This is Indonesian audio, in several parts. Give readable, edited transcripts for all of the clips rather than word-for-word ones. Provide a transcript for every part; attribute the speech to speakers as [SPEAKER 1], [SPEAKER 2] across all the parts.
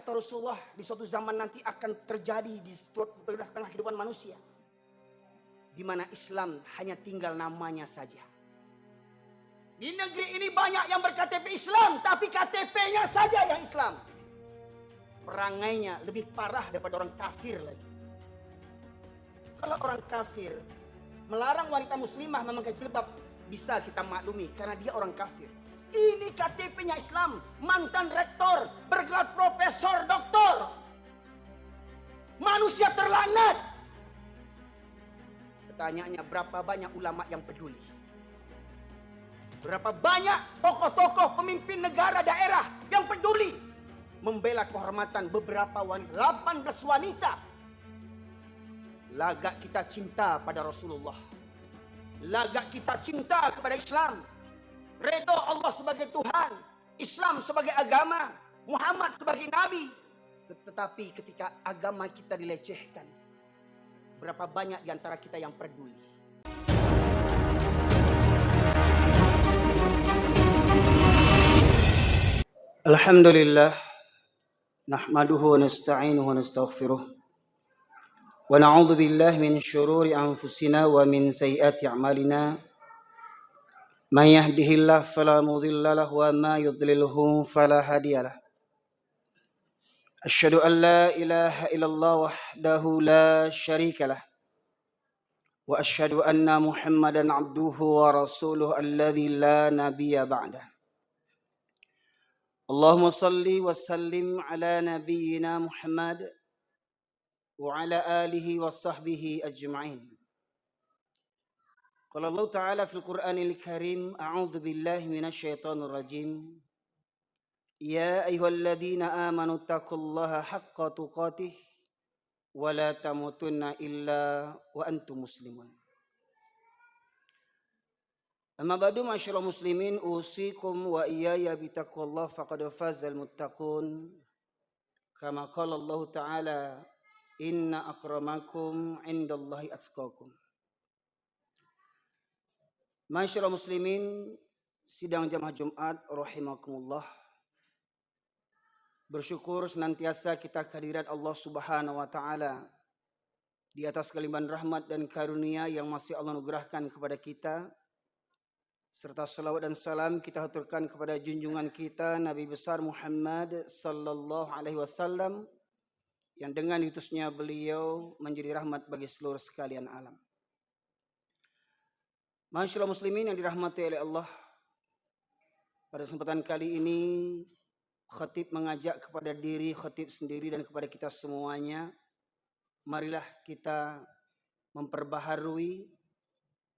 [SPEAKER 1] kata Rasulullah, di suatu zaman nanti akan terjadi di tengah kehidupan manusia, di mana Islam hanya tinggal namanya saja. Di negeri ini banyak yang berKTP Islam, tapi KTP-nya saja yang Islam. Perangainya lebih parah daripada orang kafir lagi. Kalau orang kafir melarang wanita muslimah memakai jilbab, bisa kita maklumi karena dia orang kafir. Ini KTP-nya Islam, mantan rektor, bergelar profesor, doktor. Manusia terlaknat. Pertanyaannya, berapa banyak ulama yang peduli? Berapa banyak tokoh-tokoh pemimpin negara daerah yang peduli membela kehormatan beberapa wanita, 18 wanita. Lagak kita cinta pada Rasulullah. Lagak kita cinta kepada Islam. Redha Allah sebagai Tuhan, Islam sebagai agama, Muhammad sebagai Nabi. Tetapi ketika agama kita dilecehkan, berapa banyak di antara kita yang peduli? Alhamdulillah, nahmaduhu wa nasta'inuhu wa nastaghfiruh. Wa na'udzu billahi min syururi anfusina wa min sayyiati a'malina. Man yahdihillahu fala mudilla lahu wa ma yudlilhu fala hadiyalah. Asyhadu an la ilaha illallah wahdahu la syarikalah. Wa asyhadu anna Muhammadan abduhu wa rasuluhu alladzi la nabiyya ba'dah. Allahumma salli wa sallim ala nabiyyina Muhammad wa ala alihi wa sahbihi ajma'in. Qala Allah Ta'ala fil Qur'anil Karim, a'udzu billahi minasyaitonir rajim. Ya ayyuhalladzina amanu taqullaha haqqa tuqatih wa la tamutunna illa wa antum muslimun. Amma ba'du, ma'asyiral muslimin, usikum wa iyaya bitaqwallah faqad fazal muttaqun. Kama qala Allah Ta'ala, inna akramakum indallahi atqakum. Ma'asyiral muslimin, sidang jamaah Jumat rahimakumullah. Bersyukur senantiasa kita kehadirat Allah Subhanahu wa taala di atas kelimpahan rahmat dan karunia yang masih Allah anugerahkan kepada kita. Serta salawat dan salam kita haturkan kepada junjungan kita Nabi besar Muhammad sallallahu alaihi wasallam, yang dengan diutusnya beliau menjadi rahmat bagi seluruh sekalian alam. Ma'asyiral muslimin yang dirahmati oleh Allah, pada kesempatan kali ini khatib mengajak kepada diri khatib sendiri dan kepada kita semuanya, marilah kita memperbaharui,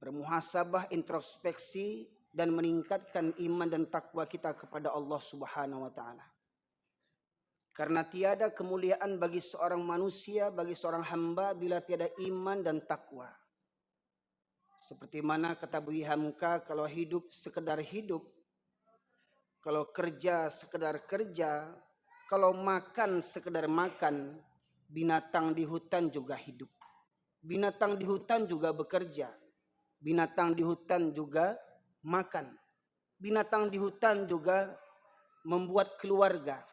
[SPEAKER 1] bermuhasabah, introspeksi, dan meningkatkan iman dan takwa kita kepada Allah Subhanahu wa taala. Karena tiada kemuliaan bagi seorang manusia, bagi seorang hamba bila tiada iman dan takwa. Seperti mana kata Buya Hamka, kalau hidup sekedar hidup, kalau kerja sekedar kerja, kalau makan sekedar makan, binatang di hutan juga hidup. Binatang di hutan juga bekerja. Binatang di hutan juga makan. Binatang di hutan juga membuat keluarga.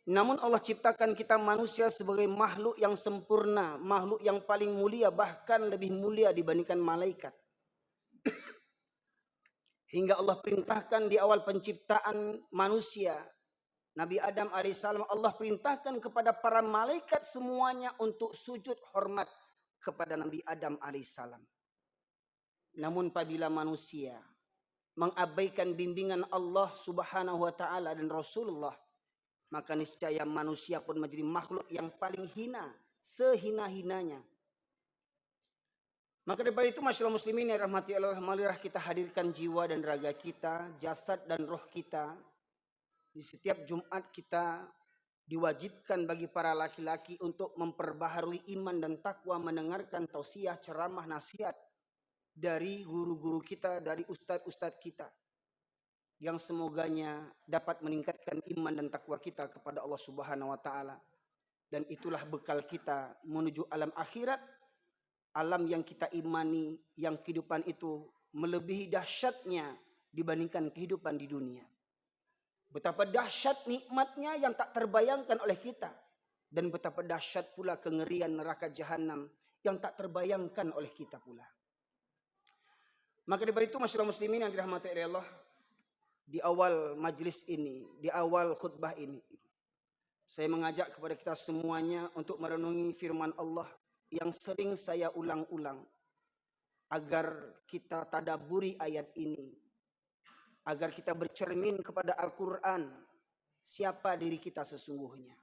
[SPEAKER 1] Namun Allah ciptakan kita manusia sebagai makhluk yang sempurna, makhluk yang paling mulia, bahkan lebih mulia dibandingkan malaikat. Hingga Allah perintahkan di awal penciptaan manusia, Nabi Adam alaihissalam, Allah perintahkan kepada para malaikat semuanya untuk sujud hormat kepada Nabi Adam alaihissalam. Namun apabila manusia mengabaikan bimbingan Allah Subhanahu wa taala dan Rasulullah, maka niscaya manusia pun menjadi makhluk yang paling hina, sehina-hinanya. Maka daripada itu, masyaallah muslimin yang rahmati Allah, marilah kita hadirkan jiwa dan raga kita, jasad dan roh kita. Di setiap Jumat kita diwajibkan bagi para laki-laki untuk memperbaharui iman dan takwa, mendengarkan tausiah, ceramah, nasihat dari guru-guru kita, dari ustadz-ustadz kita, yang semoganya dapat meningkatkan iman dan takwa kita kepada Allah Subhanahu wa taala. Dan itulah bekal kita menuju alam akhirat, alam yang kita imani, yang kehidupan itu melebihi dahsyatnya dibandingkan kehidupan di dunia. Betapa dahsyat nikmatnya yang tak terbayangkan oleh kita. Dan betapa dahsyat pula kengerian neraka jahanam yang tak terbayangkan oleh kita pula. Maka daripada itu masyarakat muslimin yang dirahmati oleh Allah, di awal majlis ini, di awal khutbah ini, saya mengajak kepada kita semuanya untuk merenungi firman Allah yang sering saya ulang-ulang, agar kita tadabburi ayat ini, agar kita bercermin kepada Al-Quran, siapa diri kita sesungguhnya.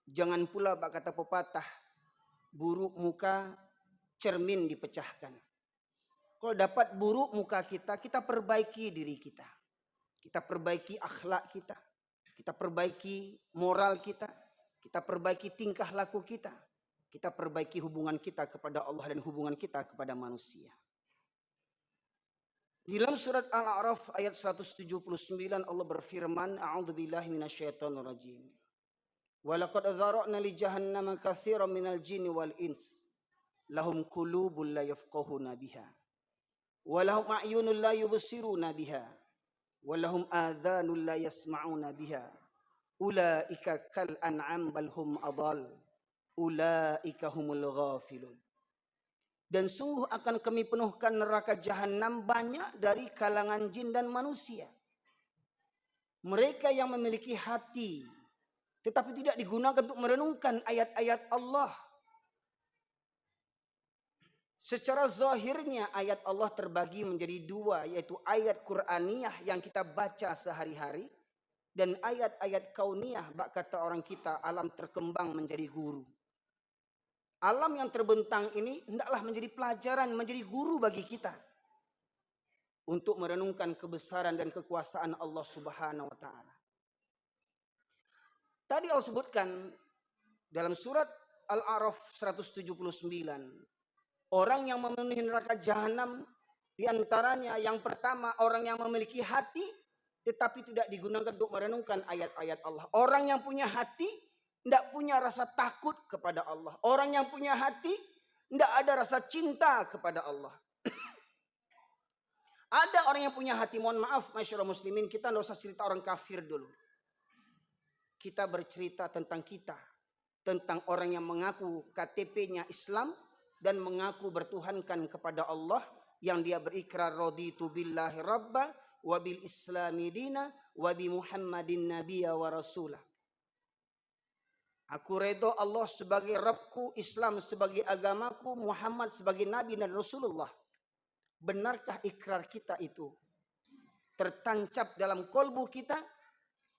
[SPEAKER 1] Jangan pula bak kata pepatah, buruk muka cermin dipecahkan. Kalau dapat buruk muka kita, kita perbaiki diri kita. Kita perbaiki akhlak kita. Kita perbaiki moral kita. Kita perbaiki tingkah laku kita. Kita perbaiki hubungan kita kepada Allah dan hubungan kita kepada manusia. Di dalam surat Al-A'raf ayat 179 Allah berfirman, A'udzubillahi minasyaitonirrajim. Walaqad dzara'na li jahannama katsiran minal jinni wal ins lahum qulubun la yafqahuna biha wa lahum a'yunun la yubsiruna biha wa lahum adhanun la yasma'una biha ulaika kal an'am bal hum adall ulaika humul ghafilun. Dan sungguh akan kami penuhkan neraka jahanam banyak dari kalangan jin dan manusia. Mereka yang memiliki hati tetapi tidak digunakan untuk merenungkan ayat-ayat Allah. Secara zahirnya ayat Allah terbagi menjadi dua, yaitu ayat Qur'aniyah yang kita baca sehari-hari dan ayat-ayat kauniyah, bak kata orang kita, alam terkembang menjadi guru. Alam yang terbentang ini hendaklah menjadi pelajaran, menjadi guru bagi kita untuk merenungkan kebesaran dan kekuasaan Allah Subhanahu wa taala. Tadi Allah sebutkan dalam surat Al-A'raf 179, orang yang memenuhi neraka jahanam diantaranya yang pertama orang yang memiliki hati tetapi tidak digunakan untuk merenungkan ayat-ayat Allah. Orang yang punya hati tidak punya rasa takut kepada Allah. Orang yang punya hati tidak ada rasa cinta kepada Allah. Ada orang yang punya hati, mohon maaf masyarakat muslimin, kita tidak usah cerita orang kafir dulu. Kita bercerita tentang kita, tentang orang yang mengaku KTP-nya Islam dan mengaku bertuhankan kepada Allah, yang dia berikrar raditu billahi rabba wa bil islami dina wa bi Muhammadin nabiyya wa rasulah. Aku redha Allah sebagai Rabbku, Islam sebagai agamaku, Muhammad sebagai nabi dan Rasulullah. Benarkah ikrar kita itu tertancap dalam kolbu kita?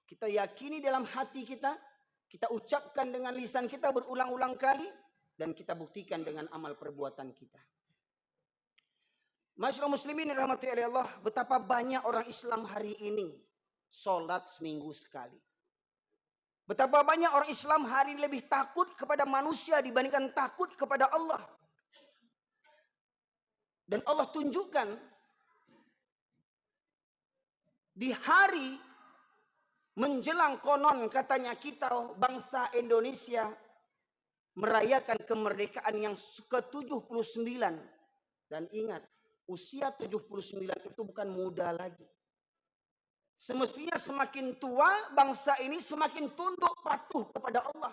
[SPEAKER 1] Kita yakini dalam hati kita, kita ucapkan dengan lisan kita berulang-ulang kali, dan kita buktikan dengan amal perbuatan kita. Masyarakat muslimin yang dirahmati oleh Allah, betapa banyak orang Islam hari ini sholat seminggu sekali. Betapa banyak orang Islam hari ini lebih takut kepada manusia dibandingkan takut kepada Allah. Dan Allah tunjukkan di hari menjelang konon katanya kita bangsa Indonesia merayakan kemerdekaan yang ke-79. Dan ingat, usia 79 itu bukan muda lagi. Semestinya semakin tua bangsa ini semakin tunduk patuh kepada Allah.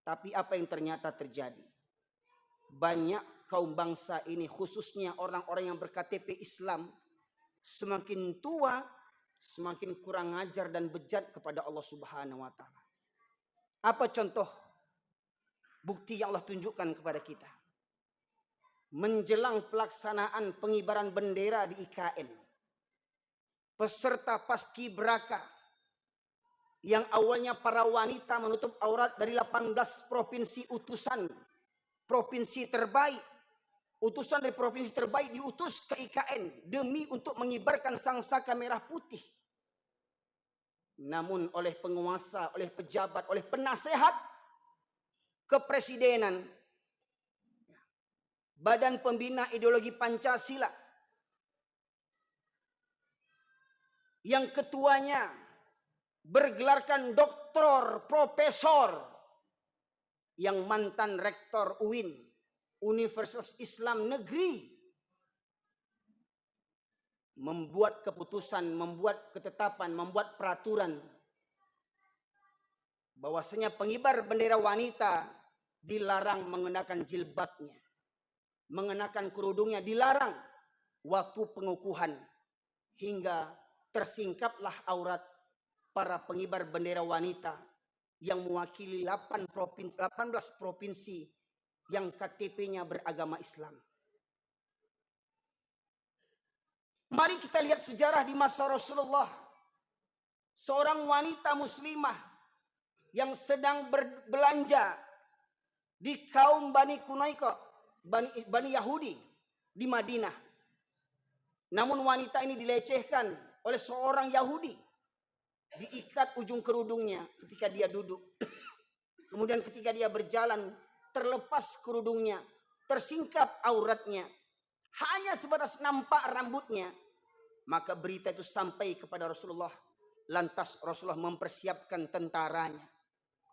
[SPEAKER 1] Tapi apa yang ternyata terjadi? Banyak kaum bangsa ini, khususnya orang-orang yang berKTP Islam, semakin tua semakin kurang ajar dan bejat kepada Allah Subhanahu wa taala. Apa contoh bukti yang Allah tunjukkan kepada kita? Menjelang pelaksanaan pengibaran bendera di IKN, peserta paskibraka yang awalnya para wanita menutup aurat dari 18 provinsi utusan provinsi terbaik, utusan dari provinsi terbaik diutus ke IKN demi untuk mengibarkan sangsaka merah putih. Namun oleh penguasa, oleh pejabat, oleh penasehat kepresidenan, Badan Pembina Ideologi Pancasila, yang ketuanya bergelarkan doktor, profesor, yang mantan rektor UIN, Universitas Islam Negeri membuat keputusan, membuat ketetapan, membuat peraturan bahwasanya pengibar bendera wanita dilarang mengenakan jilbabnya, mengenakan kerudungnya dilarang waktu pengukuhan, hingga tersingkaplah aurat para pengibar bendera wanita yang mewakili 18 provinsi yang KTP-nya beragama Islam. Mari kita lihat sejarah di masa Rasulullah. Seorang wanita muslimah yang sedang berbelanja di kaum Bani Quraisy, Bani Yahudi di Madinah. Namun wanita ini dilecehkan oleh seorang Yahudi. Diikat ujung kerudungnya ketika dia duduk. Kemudian ketika dia berjalan, terlepas kerudungnya, tersingkap auratnya. Hanya sebatas nampak rambutnya. Maka berita itu sampai kepada Rasulullah. Lantas Rasulullah mempersiapkan tentaranya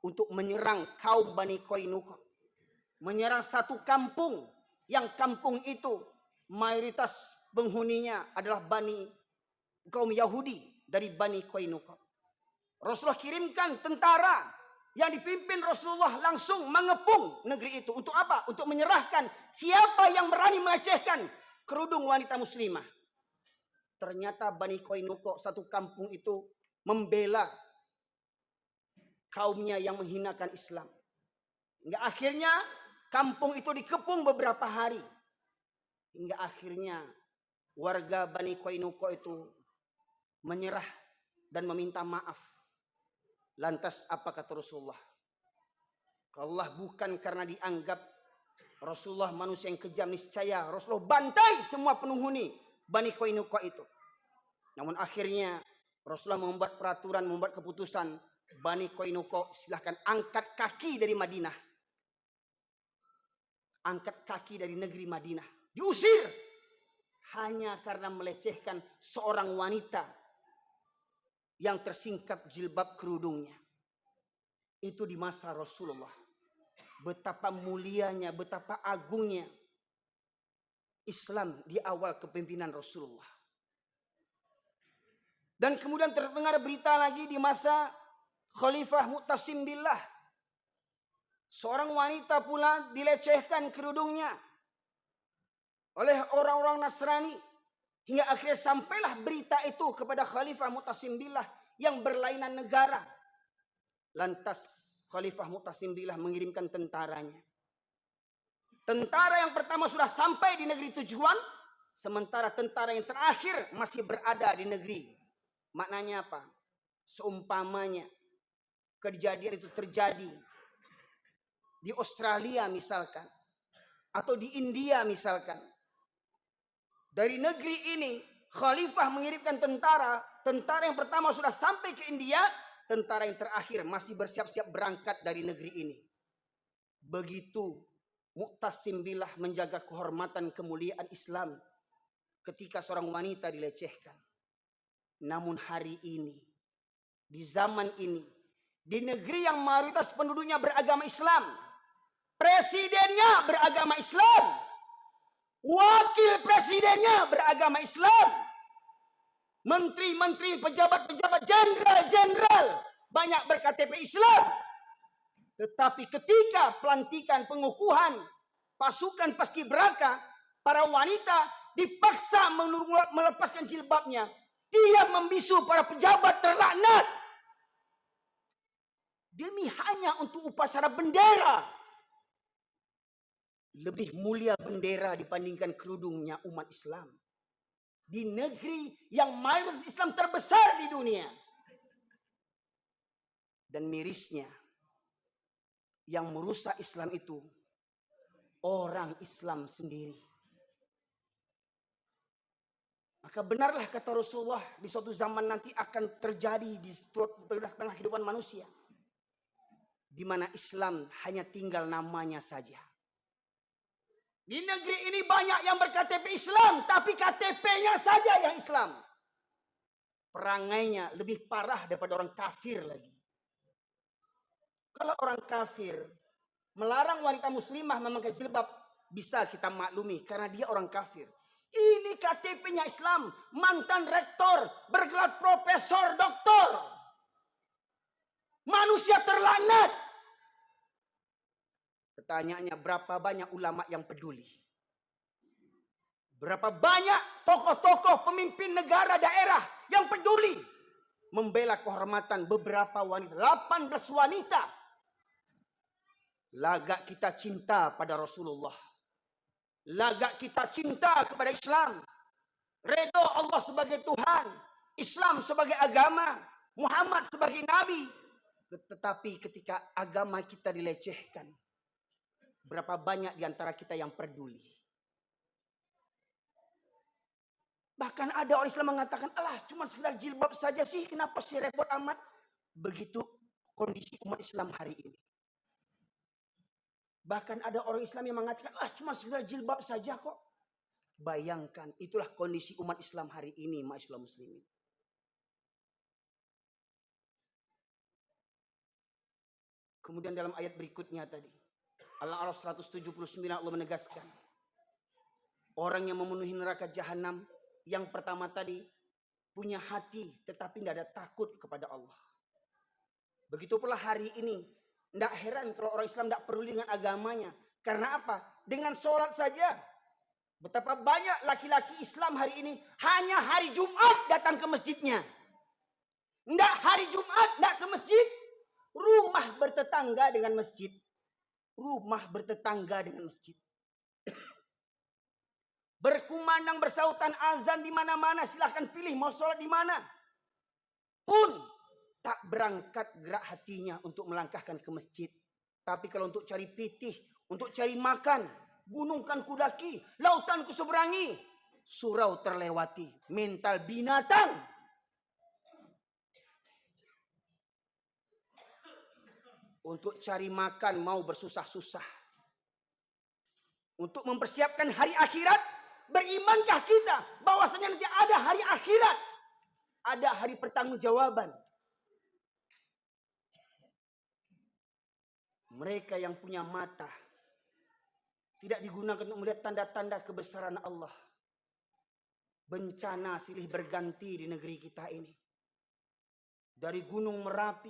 [SPEAKER 1] untuk menyerang kaum Bani Qainuqa. Menyerang satu kampung, yang kampung itu mayoritas penghuninya adalah kaum Yahudi dari Bani Qainuqa. Rasulullah kirimkan tentara yang dipimpin Rasulullah langsung mengepung negeri itu. Untuk apa? Untuk menyerahkan siapa yang berani melecehkan kerudung wanita muslimah. Ternyata Bani Qainuqa, satu kampung itu, membela kaumnya yang menghinakan Islam. Hingga akhirnya kampung itu dikepung beberapa hari. Hingga akhirnya warga Bani Qainuqa itu menyerah dan meminta maaf. Lantas apa kata Rasulullah? Kalau bukan karena dianggap Rasulullah manusia yang kejam, niscaya Rasulullah bantai semua penghuni Bani Qainuqa itu. Namun akhirnya Rasulullah membuat peraturan, membuat keputusan, Bani Qainuqa silahkan angkat kaki dari Madinah. Angkat kaki dari negeri Madinah. Diusir hanya karena melecehkan seorang wanita yang tersingkap jilbab kerudungnya. Itu di masa Rasulullah. Betapa mulianya, betapa agungnya Islam di awal kepemimpinan Rasulullah. Dan kemudian terdengar berita lagi di masa Khalifah Mu'tasim Billah. Seorang wanita pula dilecehkan kerudungnya oleh orang-orang Nasrani. Hingga akhirnya sampailah berita itu kepada Khalifah Mu'tasim Billah yang berlainan negara. Lantas Khalifah Mu'tasim Billah mengirimkan tentaranya. Tentara yang pertama sudah sampai di negeri tujuan, sementara tentara yang terakhir masih berada di negeri. Maknanya apa? Seumpamanya kejadian itu terjadi di Australia misalkan, atau di India misalkan. Dari negeri ini Khalifah mengirimkan tentara yang pertama sudah sampai ke India, tentara yang terakhir masih bersiap-siap berangkat dari negeri ini. Begitu Mu'tasim Billah menjaga kehormatan kemuliaan Islam ketika seorang wanita dilecehkan. Namun hari ini, di zaman ini, di negeri yang mayoritas penduduknya beragama Islam, presidennya beragama Islam, wakil presidennya beragama Islam, menteri-menteri, pejabat-pejabat, jenderal-jenderal banyak berKTP Islam. Tetapi ketika pelantikan pengukuhan pasukan paskibraka, para wanita dipaksa melepaskan jilbabnya. Dia membisu para pejabat terlaknat demi hanya untuk upacara bendera. Lebih mulia bendera dibandingkan kerudungnya umat Islam di negeri yang mayoritas Islam terbesar di dunia. Dan mirisnya, yang merusak Islam itu orang Islam sendiri. Maka benarlah kata Rasulullah, di suatu zaman nanti akan terjadi di tengah kehidupan manusia, di mana Islam hanya tinggal namanya saja. Di negeri ini banyak yang berKTP Islam, tapi KTP-nya saja yang Islam. Perangainya lebih parah daripada orang kafir lagi. Kalau orang kafir melarang wanita muslimah memakai jilbab, bisa kita maklumi karena dia orang kafir. Ini Ini KTP-nya Islam, mantan rektor, bergelar profesor, doktor. Manusia terlaknat. Pertanyaannya, berapa banyak ulama yang peduli? Berapa banyak tokoh-tokoh pemimpin negara daerah yang peduli membela kehormatan beberapa wanita, 18 wanita. Lagak kita cinta pada Rasulullah. Lagak kita cinta kepada Islam. Redha Allah sebagai Tuhan, Islam sebagai agama, Muhammad sebagai Nabi. Tetapi ketika agama kita dilecehkan, berapa banyak di antara kita yang peduli? Bahkan ada orang Islam mengatakan, alah cuma sekedar jilbab saja sih, kenapa sih repot amat? Begitu kondisi umat Islam hari ini. Bahkan ada orang Islam yang mengatakan, ah cuma sekedar jilbab saja kok. Bayangkan, itulah kondisi umat Islam hari ini, ma'asyiral muslimin. Kemudian dalam ayat berikutnya tadi, Al-A'raf 179 Allah menegaskan, orang yang memenuhi neraka jahanam, yang pertama tadi punya hati tetapi tidak ada takut kepada Allah. Begitu pula hari ini, tidak heran kalau orang Islam tidak peduli dengan agamanya. Karena apa? Dengan sholat saja. Betapa banyak laki-laki Islam hari ini hanya hari Jumat datang ke masjidnya. Tidak hari Jumat tidak ke masjid. Rumah bertetangga dengan masjid. Rumah bertetangga dengan masjid. Berkumandang bersautan azan di mana-mana. Silahkan pilih mau sholat di mana. Pun tak berangkat gerak hatinya untuk melangkahkan ke masjid. Tapi kalau untuk cari pitih, untuk cari makan, gunungkan kudaki, lautan kuseberangi, surau terlewati, mental binatang. Untuk cari makan mau bersusah-susah. Untuk mempersiapkan hari akhirat, berimankah kita bahwasanya nanti ada hari akhirat? Ada hari pertanggungjawaban. Mereka yang punya mata tidak digunakan untuk melihat tanda-tanda kebesaran Allah. Bencana silih berganti di negeri kita ini. Dari Gunung Merapi,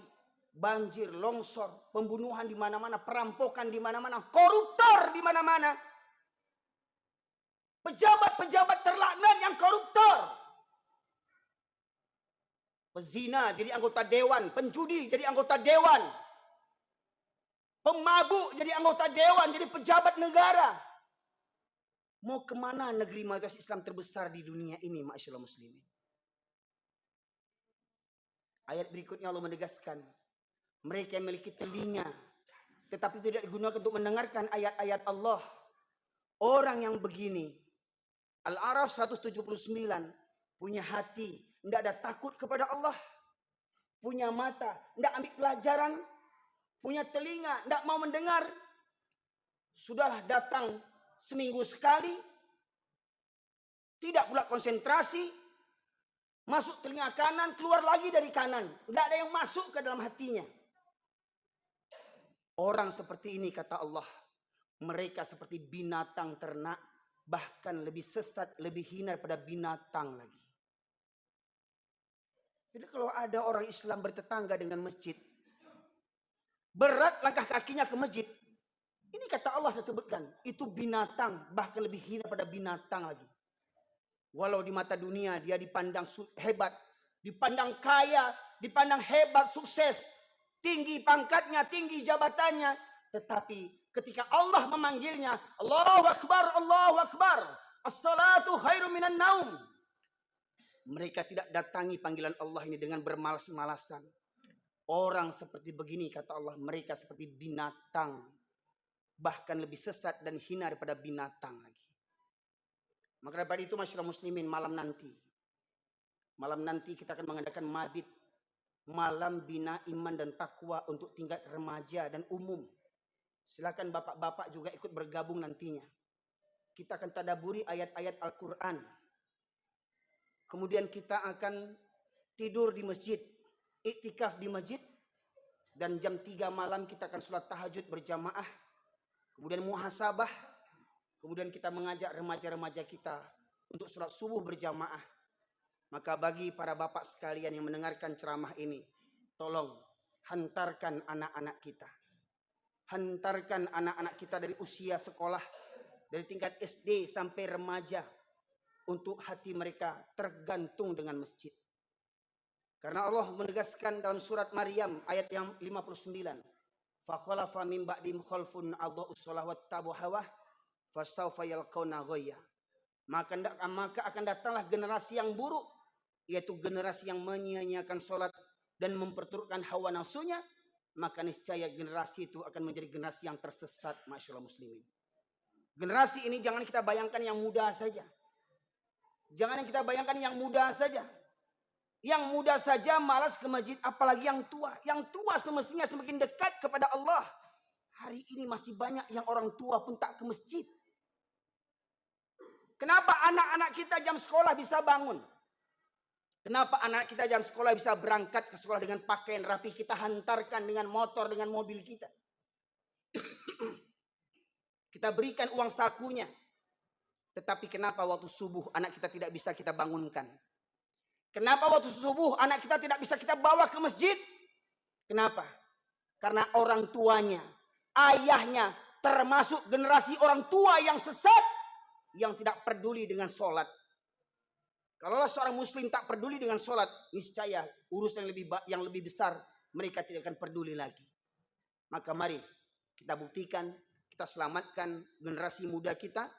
[SPEAKER 1] banjir, longsor, pembunuhan di mana-mana, perampokan di mana-mana, koruptor di mana-mana. Pejabat-pejabat terlaknat yang koruptor. Pezina jadi anggota dewan, penjudi jadi anggota dewan. Pemabuk jadi anggota dewan, jadi pejabat negara. Mau kemana negeri mayoritas Islam terbesar di dunia ini, ma'asyiral muslimin? Ayat berikutnya Allah menegaskan, mereka yang memiliki telinga tetapi tidak digunakan untuk mendengarkan ayat-ayat Allah. Orang yang begini, Al-A'raf 179, punya hati, tidak ada takut kepada Allah. Punya mata, tidak ambil pelajaran. Punya telinga, tidak mau mendengar. Sudahlah datang seminggu sekali. Tidak pula konsentrasi. Masuk telinga kanan, keluar lagi dari kanan. Tidak ada yang masuk ke dalam hatinya. Orang seperti ini kata Allah, mereka seperti binatang ternak, bahkan lebih sesat, lebih hina daripada binatang lagi. Jadi kalau ada orang Islam bertetangga dengan masjid, berat langkah kakinya ke masjid, ini kata Allah saya sebutkan, itu binatang, bahkan lebih hina daripada binatang lagi. Walau di mata dunia dia dipandang hebat, dipandang kaya, dipandang hebat, sukses, tinggi pangkatnya, tinggi jabatannya. Tetapi ketika Allah memanggilnya, Allahu Akbar, Allahu Akbar, as-salatu khairu minan naum. Mereka tidak datangi panggilan Allah ini dengan bermalas-malasan. Orang seperti begini kata Allah, mereka seperti binatang. Bahkan lebih sesat dan hina daripada binatang lagi. Maka daripada itu masyarakat muslimin, malam nanti kita akan mengadakan mabit, malam bina iman dan takwa untuk tingkat remaja dan umum. Silakan bapak-bapak juga ikut bergabung nantinya. Kita akan tadaburi ayat-ayat Al-Quran. Kemudian kita akan tidur di masjid, iktikaf di masjid, dan jam 3 malam kita akan sholat tahajud berjamaah. Kemudian muhasabah. Kemudian kita mengajak remaja-remaja kita untuk sholat subuh berjamaah. Maka bagi para bapak sekalian yang mendengarkan ceramah ini, tolong hantarkan anak-anak kita. Hantarkan anak-anak kita dari usia sekolah, dari tingkat SD sampai remaja, untuk hati mereka tergantung dengan masjid. Karena Allah menegaskan dalam surat Maryam ayat yang 59, "Fakhalafa min ba'dihim khalfun adha'us shalah wattabu hawah fasawfa yalqawna ghayya." Maka akan datanglah generasi yang buruk, yaitu generasi yang menyia-nyiakan sholat dan memperturutkan hawa nafsunya. Maka niscaya generasi itu akan menjadi generasi yang tersesat. Masyaallah muslimin. Generasi ini jangan kita bayangkan yang muda saja. Jangan kita bayangkan yang muda saja. Yang muda saja malas ke masjid, apalagi yang tua. Yang tua semestinya semakin dekat kepada Allah. Hari ini masih banyak yang orang tua pun tak ke masjid. Kenapa anak-anak kita jam sekolah bisa bangun? Kenapa anak kita jam sekolah bisa berangkat ke sekolah dengan pakaian rapi, kita hantarkan dengan motor, dengan mobil kita. Kita berikan uang sakunya. Tetapi kenapa waktu subuh anak kita tidak bisa kita bangunkan? Kenapa waktu subuh anak kita tidak bisa kita bawa ke masjid? Kenapa? Karena orang tuanya, ayahnya, termasuk generasi orang tua yang sesat, yang tidak peduli dengan sholat. Kalaulah seorang muslim tak peduli dengan sholat, niscaya urusan yang lebih besar mereka tidak akan peduli lagi. Maka mari kita buktikan, kita selamatkan generasi muda kita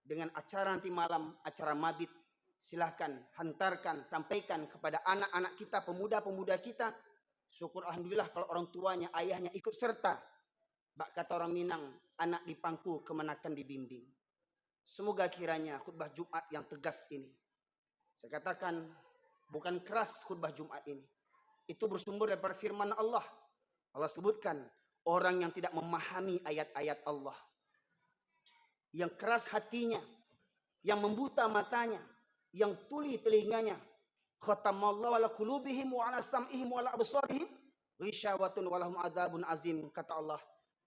[SPEAKER 1] dengan acara nanti malam, acara mabit. Silahkan hantarkan, sampaikan kepada anak-anak kita, pemuda-pemuda kita. Syukur alhamdulillah kalau orang tuanya, ayahnya ikut serta. Bak kata orang Minang, anak di pangku kemenakan dibimbing. Semoga kiranya khutbah Jumat yang tegas ini, saya katakan bukan keras khutbah Jumat ini, itu bersumber dari firman Allah. Allah sebutkan orang yang tidak memahami ayat-ayat Allah, yang keras hatinya, yang membuta matanya, yang tuli telinganya. Khatamallahu ala qulubihim wa ala sam'ihim wa ala absarihim ghisyawatun wa lahum adzabun azim. Kata Allah,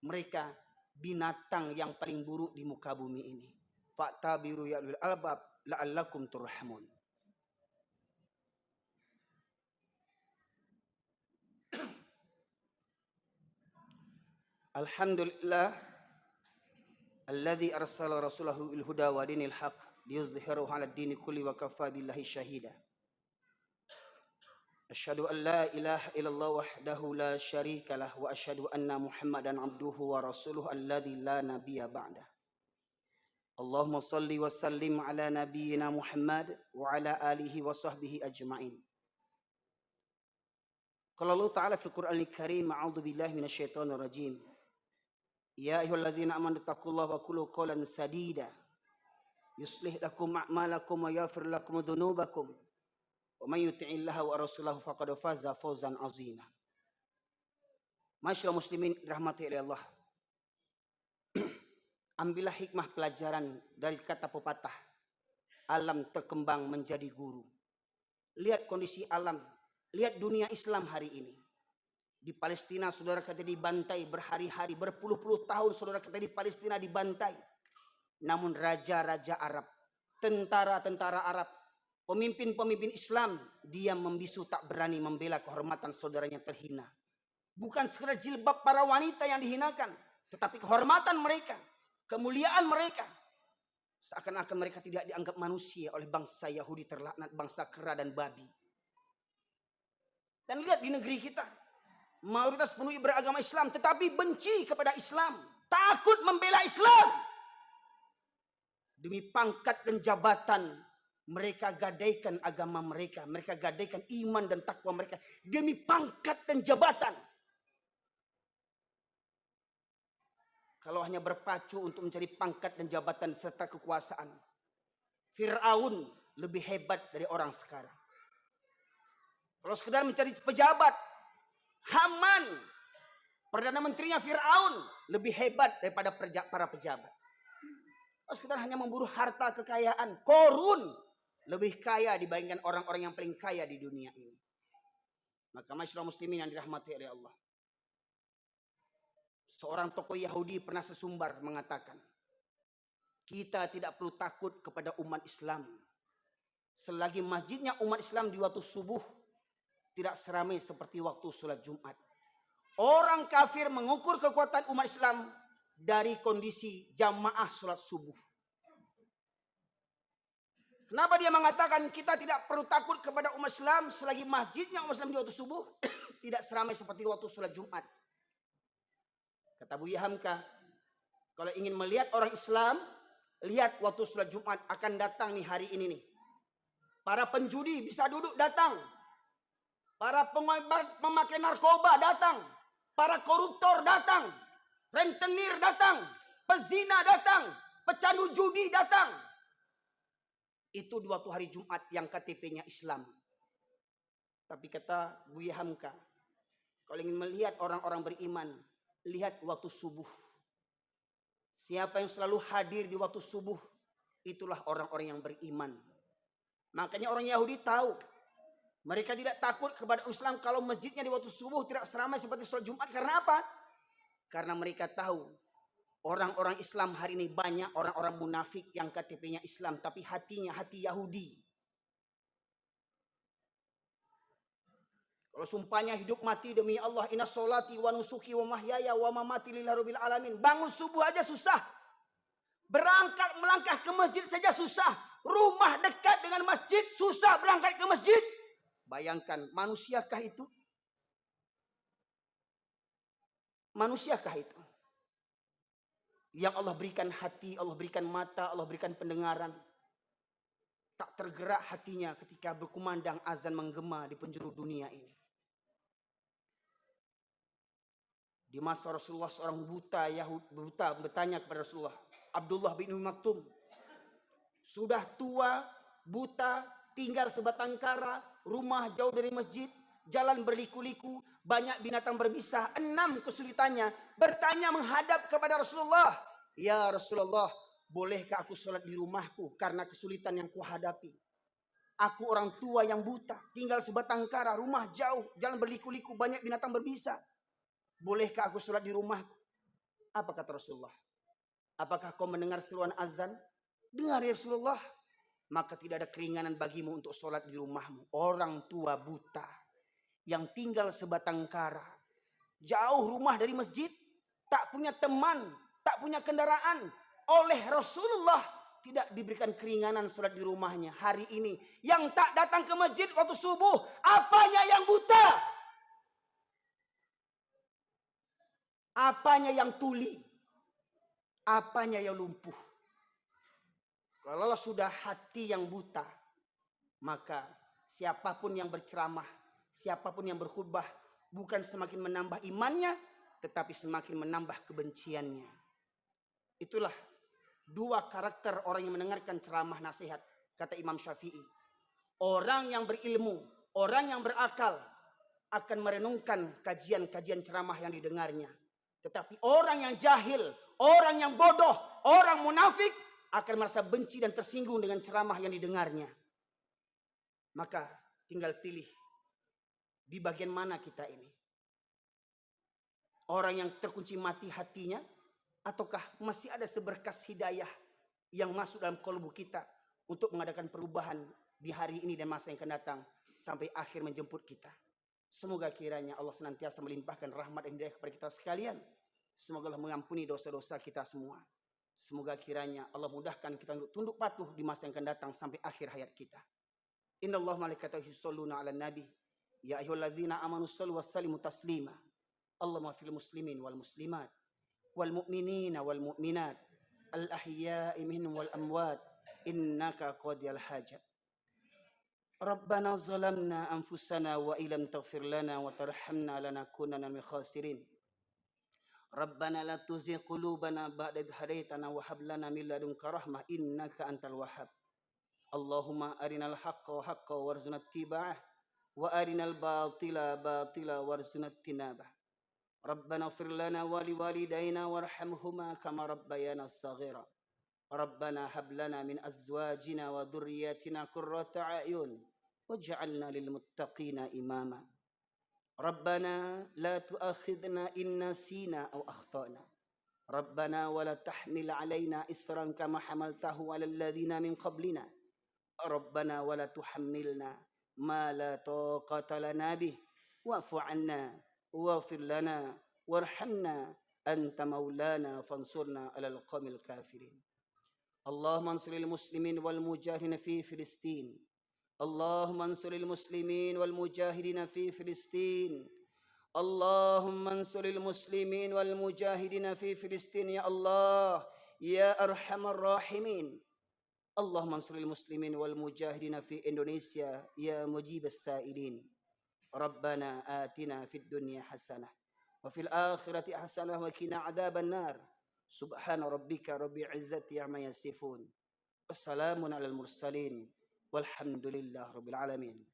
[SPEAKER 1] mereka binatang yang paling buruk di muka bumi ini. Fa'tabiru ya ulil albab la'allakum turhamun. Alhamdulillah alladzi arsala rasulahu bil huda wa dinil haq liyuzhhirahu 'ala ad-dini kulli wa kafa billahi syahida. Asyhadu an la ilaha illallah wahdahu la syarika lah wa asyhadu anna Muhammadan abduhu wa rasuluhu alladzi la nabiyya ba'dah. Allahumma salli wa sallim ala nabiyyina Muhammad wa ala alihi wa sahbihi ajma'in. Qala Allah Ta'ala fil Qur'anil Karim, a'udzu billahi minasyaitonir rajim. Ya ayyuhalladzina amanu taqullaha wa qulu qawlan sadida yuslih lakum a'malakum wa yaghfir lakum dzunubakum wa may yuti'illaha wa rasulahu faqad faza fawzan 'azima. Masyaallah muslimin rahmati Allah. Ambillah hikmah pelajaran dari kata pepatah, alam terkembang menjadi guru. Lihat kondisi alam, lihat dunia Islam hari ini. Di Palestina saudara kita dibantai berhari-hari, berpuluh-puluh tahun saudara kita di Palestina dibantai. Namun raja-raja Arab, tentara-tentara Arab, pemimpin-pemimpin Islam, dia membisu, tak berani membela kehormatan saudaranya terhina. Bukan sekedar jilbab para wanita yang dihinakan, tetapi kehormatan mereka, kemuliaan mereka. Seakan-akan mereka tidak dianggap manusia oleh bangsa Yahudi terlaknat, bangsa kera dan babi. Dan lihat di negeri kita, mayoritas penduduk beragama Islam tetapi benci kepada Islam, takut membela Islam. Demi pangkat dan jabatan, mereka gadaikan agama mereka, mereka gadaikan iman dan takwa mereka demi pangkat dan jabatan. Kalau hanya berpacu untuk mencari pangkat dan jabatan serta kekuasaan, Fir'aun lebih hebat dari orang sekarang. Kalau sekedar mencari pejabat, Haman, perdana menterinya Fir'aun, lebih hebat daripada para pejabat. Kalau sekedar hanya memburu harta kekayaan, Korun lebih kaya dibandingkan orang-orang yang paling kaya di dunia ini. Maka masyarakat muslimin yang dirahmati oleh Allah, seorang tokoh Yahudi pernah sesumbar mengatakan, kita tidak perlu takut kepada umat Islam, selagi masjidnya umat Islam di waktu subuh tidak seramai seperti waktu sholat Jumat. Orang kafir mengukur kekuatan umat Islam dari kondisi jamaah sholat subuh. Kenapa dia mengatakan kita tidak perlu takut kepada umat Islam selagi masjidnya umat Islam di waktu subuh tidak seramai seperti waktu sholat Jumat? Kata Buya Hamka, kalau ingin melihat orang Islam, lihat waktu sholat Jumat akan datang nih hari ini nih. Para penjudi bisa duduk datang. Para pemakai narkoba datang. Para koruptor datang. Rentenir datang. Pezina datang. Pecandu judi datang. Itu di waktu hari Jumat yang KTP-nya Islam. Tapi kata Buya Hamka, kalau ingin melihat orang-orang beriman, lihat waktu subuh. Siapa yang selalu hadir di waktu subuh, itulah orang-orang yang beriman. Makanya orang Yahudi tahu. Mereka tidak takut kepada Islam kalau masjidnya di waktu subuh tidak seramai seperti sholat Jumat. Karena apa? Karena mereka tahu orang-orang Islam hari ini banyak orang-orang munafik yang KTP-nya Islam tapi hatinya hati Yahudi. Kalau sumpahnya hidup mati demi Allah, inna sholati wa nusuki wa mahyaya wa mamati lillahi rabbil alamin. Bangun subuh aja susah. Berangkat melangkah ke masjid saja susah. Rumah dekat dengan masjid susah berangkat ke masjid. Bayangkan, manusiakah itu? Manusiakah itu? Yang Allah berikan hati, Allah berikan mata, Allah berikan pendengaran. Tak tergerak hatinya ketika berkumandang azan menggema di penjuru dunia ini. Di masa Rasulullah seorang buta bertanya kepada Rasulullah, Abdullah bin Umi Maktum, sudah tua, buta, tinggal sebatang kara, rumah jauh dari masjid, jalan berliku-liku, banyak binatang berbisa, 6 kesulitannya. Bertanya menghadap kepada Rasulullah, ya Rasulullah, bolehkah aku sholat di rumahku karena kesulitan yang kuhadapi? Aku orang tua yang buta, tinggal sebatang kara, rumah jauh, jalan berliku-liku, banyak binatang berbisa. Bolehkah aku sholat di rumahku? Apa kata Rasulullah? Apakah kau mendengar seruan azan? Dengar ya Rasulullah. Maka tidak ada keringanan bagimu untuk sholat di rumahmu. Orang tua buta yang tinggal sebatang kara, jauh rumah dari masjid, tak punya teman, tak punya kendaraan. Oleh Rasulullah tidak diberikan keringanan sholat di rumahnya. Hari ini yang tak datang ke masjid waktu subuh, apanya yang buta? Apanya yang tuli? Apanya yang lumpuh? Kalau sudah hati yang buta, maka siapapun yang berceramah, siapapun yang berkhutbah, bukan semakin menambah imannya, tetapi semakin menambah kebenciannya. Itulah 2 karakter orang yang mendengarkan ceramah nasihat, kata Imam Syafi'i. Orang yang berilmu, orang yang berakal, akan merenungkan kajian-kajian ceramah yang didengarnya. Tetapi orang yang jahil, orang yang bodoh, orang munafik akan merasa benci dan tersinggung dengan ceramah yang didengarnya. Maka tinggal pilih di bagian mana kita ini. Orang yang terkunci mati hatinya, ataukah masih ada seberkas hidayah yang masuk dalam kalbu kita untuk mengadakan perubahan di hari ini dan masa yang akan datang sampai akhir menjemput kita. Semoga kiranya Allah senantiasa melimpahkan rahmat dan hidayah kepada kita sekalian. Semoga Allah mengampuni dosa-dosa kita semua. Semoga kiranya Allah mudahkan kita untuk tunduk patuh di masa yang akan datang sampai akhir hayat kita. Innallaha malaikatahu yusholluna 'alan nabi. Ya ayyuhalladzina amanu shallu wa sallimu taslima. Allahumma fil muslimin wal muslimat wal mu'minina wal mu'minat al ahya'i minhum wal amwat innaka qadiyal hajat. Rabbana zalamna anfusana wa ilam taghfir lana wa tarhamna lanakunanna minal khasirin. Rabbana la tuzigh qulubana ba'da idh hadaytana wa hab lana min ladunka rahmah innaka antal wahhab. Allahumma arinal haqqa haqqan warzuqna ittiba'ah wa arinal batila batila warzuqna ijtinabah. Rabbana ighfir lana wa liwalidayna warhamhuma kama rabbayana shaghira. Rabbana hab lana min azwajina wa dhurriyyatina qurrata a'yun waj'alna lil muttaqina imama. Rabbana la tu'akhidhna in nasina aw akhtana. Rabbana wa la tahmil 'alaina isran kama hamaltahu 'alal ladzina min qablina. ربنا ولا تحملنا ما لا طاقة لنا به واعف عنا واغفر لنا وارحمنا أنت مولانا فانصرنا على القوم الكافرين. اللهم انصر المسلمين والمجاهدين في فلسطين. اللهم انصر المسلمين والمجاهدين في فلسطين. اللهم انصر المسلمين والمجاهدين في فلسطين يا الله يا أرحم الراحمين. اللهم انصر المسلمين والمجاهدين في إندونيسيا يا مجيب السائلين. ربنا آتنا في الدنيا حسنة وفي الآخرة حسنة وقنا عذاب النار. سبحان ربك رب العزة عما يصفون والسلام على المرسلين والحمد لله رب العالمين.